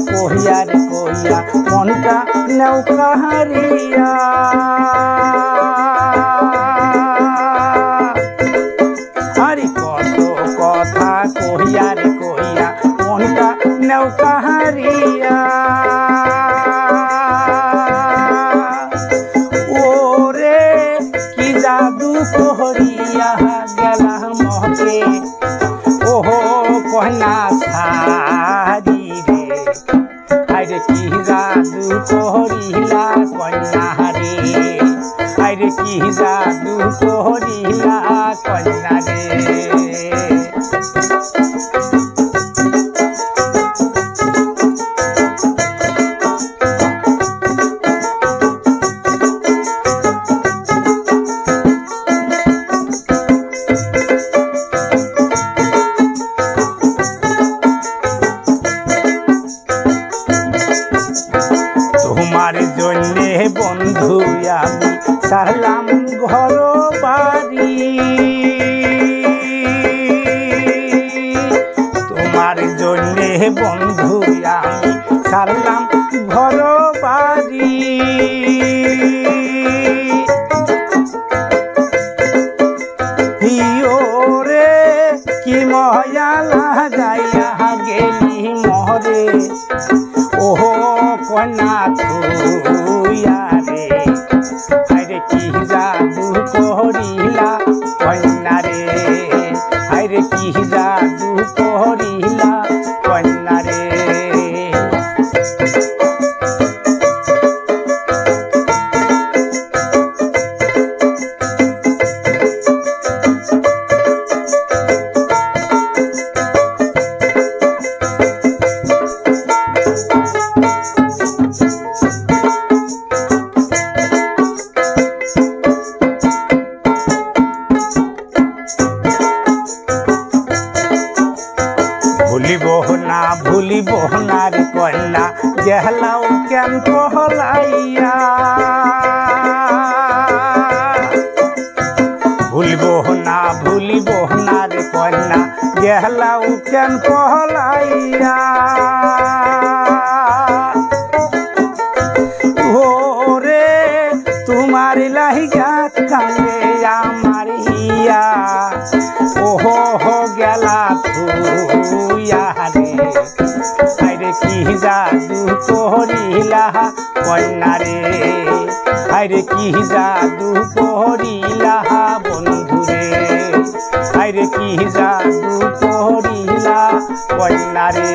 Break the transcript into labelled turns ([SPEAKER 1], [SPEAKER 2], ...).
[SPEAKER 1] কহিয়া রে কহিয়া মনটা নৌকা হারিয়া আরে কত কথা কহিয়া রে কহিয়া মনটা নৌকা হারিয়া ওরে কি জাদু করিয়া গেলা মহকে ওহো কহনা সারি রে আরে কি জাদু করিলা কন্যা রে আরে কি জাদু করিলা কন্যা রে তোমার জন্যে বন্ধু আমি ছাড়লাম ঘর বাড়ি তোমার জন্যে বন্ধু আমি ছাড়লাম ঘর বাড়ি রে কি মজা লাগাইয়া গেলি মহরে ওহো কন্যা তুইয়া রে আরে কি জাদু করিলা কন্যা রে আরে কি জাদু করিলা কন্যা রে ভুলিব না রে কন্যা গেলাও কেন পহলাইয়া ভুলিব না রে কন্যা গেলাও কেন পহলাইয়া ওরে তোমার লাহিয়া কানে আমার হিয়া ওহো হো গেলা তুইয়া রে আরে কি জাদু করিলা কন্যা রে আরে কি জাদু করিলা বন্ধু রে আরে কি জাদু করিলা কন্যা রে